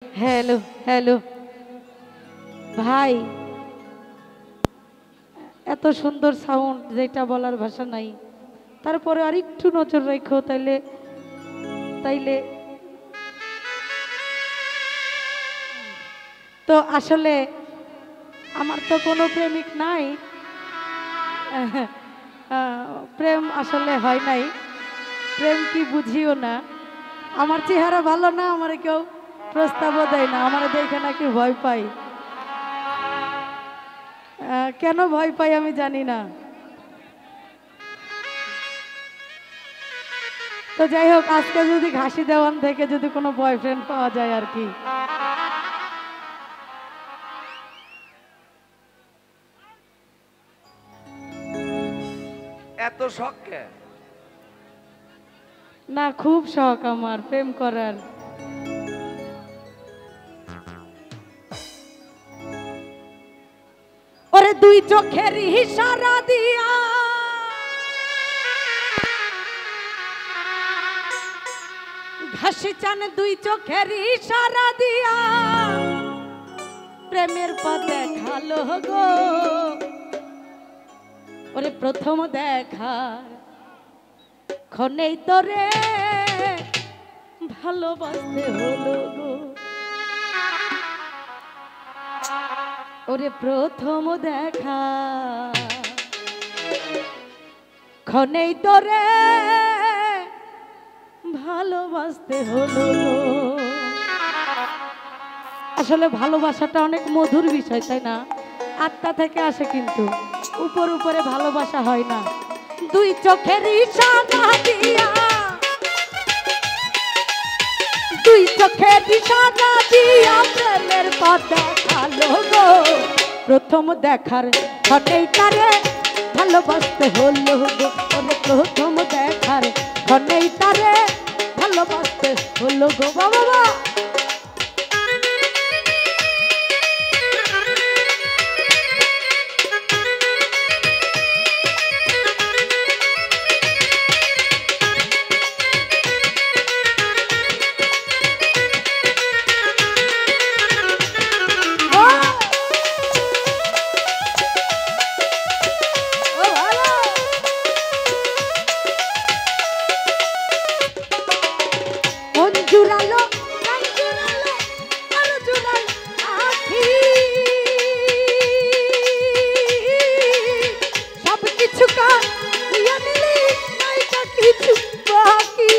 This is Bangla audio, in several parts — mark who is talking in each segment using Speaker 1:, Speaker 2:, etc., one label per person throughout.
Speaker 1: হ্যালো হ্যালো ভাই, এত সুন্দর সাউন্ড যেটা বলার ভাষা নাই। তারপরে আর একটু নজর রাখো, তাইলে তাইলে তো আসলে আমার তো কোনো প্রেমিক নাই, প্রেম আসলে হয় নাই। প্রেম কি বুঝিও না, আমার চেহারা ভালো না, আমার কেউ প্রস্তাবও দেয় না, আমার দেখে নাকি ভয় পাই। কেন ভয় পাই আমি জানি না। তো যাই হোক, আজকে যদি ঘাসি দেওয়ান থেকে যদি কোনো বয়ফ্রেন্ড পাওয়া যায় আর কি।
Speaker 2: এত শখ কে?
Speaker 1: না, খুব শখ আমার প্রেম করার। ওরে দুই চোখের ইশারা দিয়া ঘাসি চান, দুই চোখের ইশারা দিয়া প্রেমের পথ দেখালো গো। ওরে প্রথম দেখার ক্ষণেই তোরে ভালোবাসতে হলো গো। ওরে প্রথম দেখা ক্ষণেই তোরে ভালোবাসতে হলো গো। আসলে ভালোবাসাটা অনেক মধুর বিষয়, তাই না? আত্মা থেকে আসে, কিন্তু উপর উপরে ভালোবাসা হয় না। দুই চোখের ইশারা দিয়া, দুই চোখের ইশারা দিয়া প্রেমের পথ দেখালো গো। প্রথম দেখার ক্ষণেই তারে ভালোবাসতে হলো গো। প্রথম দেখার ক্ষণেই তারে ভালোবাসতে হলো গো। বাবা জুড়ালো জুড়ালো আর জুড়াল আখি, সব কিছু কাটিয়ে নিলি নাইটা কিছু বাকি।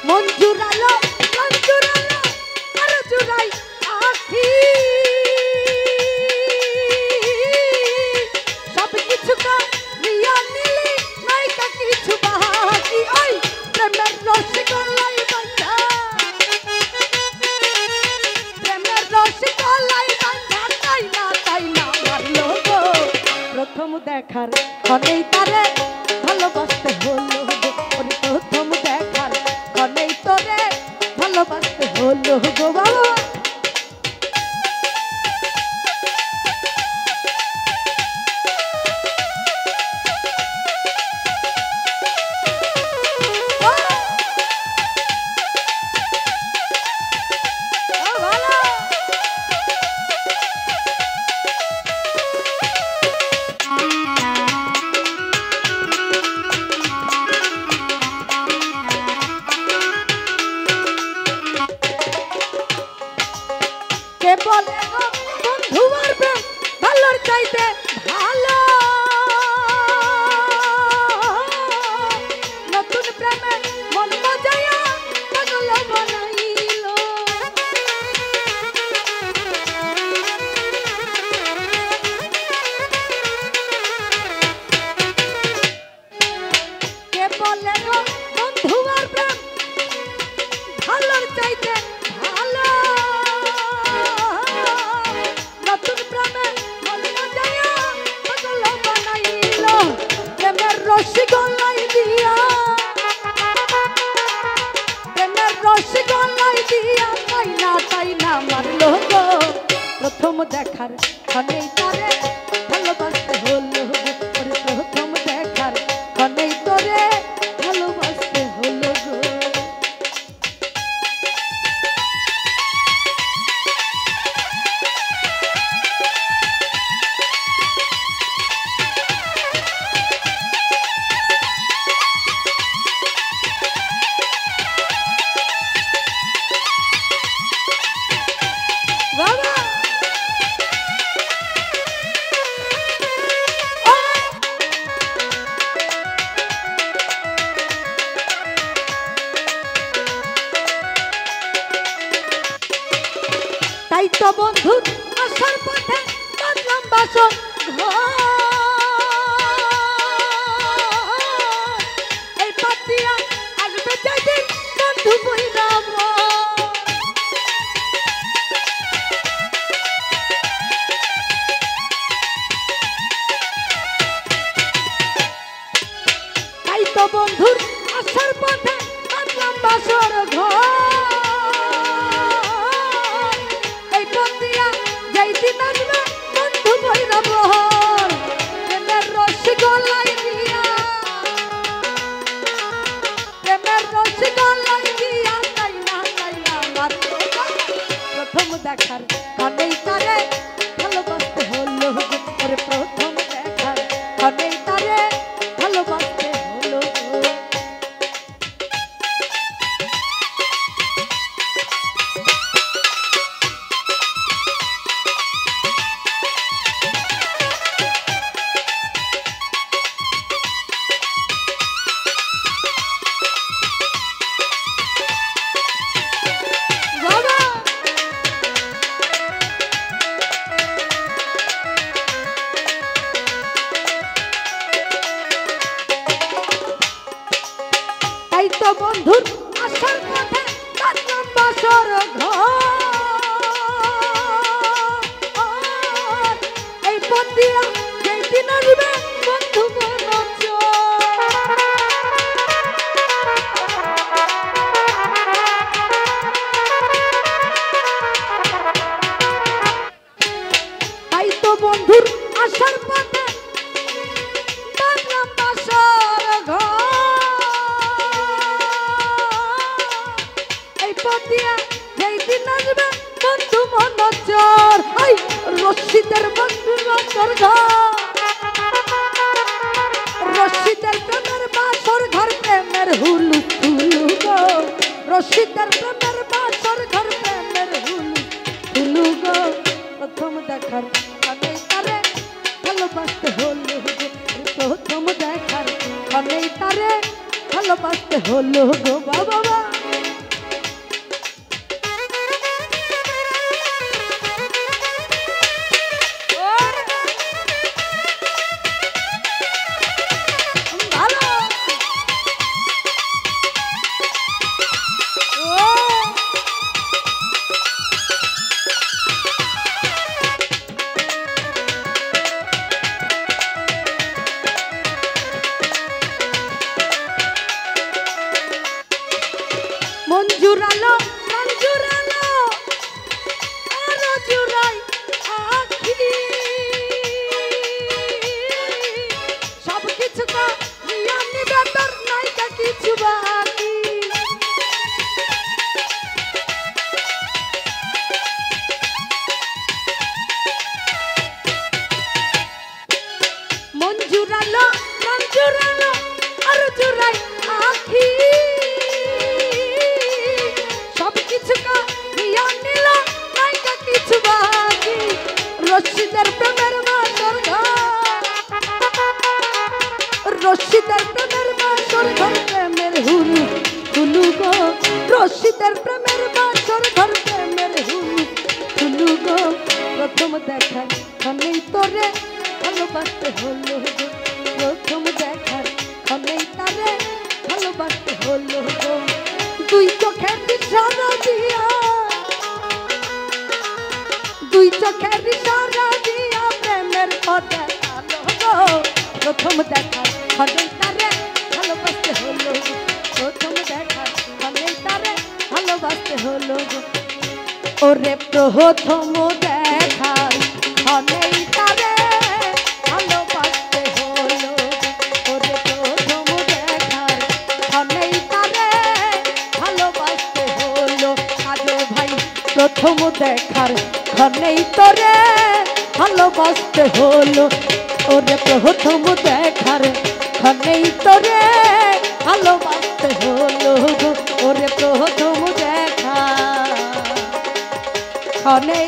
Speaker 1: মন জুড়ালো আর জুড়াই আখি, প্রথম দেখার ক্ষণেই তারে ভালোবাসতে হলো গো। প্রথম দেখার ক্ষণেই তোরে ভালোবাসতে হলো গো। বাবা বলে বন্ধু মারবে ভালোর চাইতে ভালো, নতুন প্রেমে মন মজায়া পাগল বানাইল। কে বলে বন্ধু মারবে ভালোর চাইতে ভালো, নতুন প্রেমে মন মজায়া পাগল বানাইল। প্রেমের রশি গলায় দিয়া, প্রেমের রশি গলায় দিয়া তাই না মারলো গো। প্রথম দেখার ক্ষণেই তারে ভালোবাসতে হলো গো। বাসর এই পাতিয়া আসবে যেদিন বন্ধু বইরাম তাই তো বন্ধুর আসার পথে বাঁধলাম বাসর ঘর এই পাতিয়া যেদিন আসবে বন্ধু বইরাম প্রেমের রস গলায় দিয়া প্রেমের রস গলায় দিয়া তাই না প্রথম দেখার কানেই তারে ভালোবাসতে হলো ওরে প্রথম দেখার কানেই তারে ভালোবাসতে হলো তাই তো বন্ধুর আসার পথে বাঁধলাম বাসর ঘর এই পথ দিয়া যেদিন আসবে বন্ধু তাই তো বন্ধুর আসার পথে বাঁধলাম বাসর ঘর পতিয়া যেদিন আসবে বন্ধু মনচর আই রশিদের বন্ধু বাসর ঘর রশিদের প্রেমের বাসর ঘর প্রেমের হুলু হুলু গো রশিদের প্রেমের বাসর ঘর প্রেমের হুলু হুলু গো প্রথম দেখার কানেই তারে ভালোবাসতে হলো প্রথম দেখার কানেই তারে ভালোবাসতে হলো গো বাবা মঞ্জুরালো মঞ্জুরালো আর জুরাই আখি সব কিছু কা নিয়ম নিবেদন নাই কা কিছু বাকি মঞ্জুরালো মঞ্জুরালো আর জুরাই আখি রশিদের প্রেমের বাসর ঘর রশিদের প্রেমের বাসর ঘর প্রেমের হুলু হুলু গো রশিদের প্রেমের বাসর ঘর প্রেমের হুলু হুলু গো প্রথম দেখার ক্ষণেই তোরে ভালোবাসতে হলো গো প্রথম দেখার ক্ষণেই তারে ভালোবাসতে হলো গো দুই চোখের ইশারা দিয়া দুই চোখের ইশারা দিয়া প্রেমের পথে আলো গো প্রথম দেখা ক্ষণেই তারে ভালোবাসতে হলো প্রথম দেখা ক্ষণেই তারে ভালোবাসতে হলো ওরে প্রথম দেখা ক্ষণেই তারে ভালোবাসতে হলো ওরে প্রথম দেখা ক্ষণেই তারে ভালোবাসতে হলো আজো ভাই প্রথম দেখার ক্ষণেই তোরে ভালোবাসতে হলো ওরে প্রথম দেখার ক্ষণেই তোরে ভালোবাসতে হলো ওরে প্রথম দেখা ক্ষণেই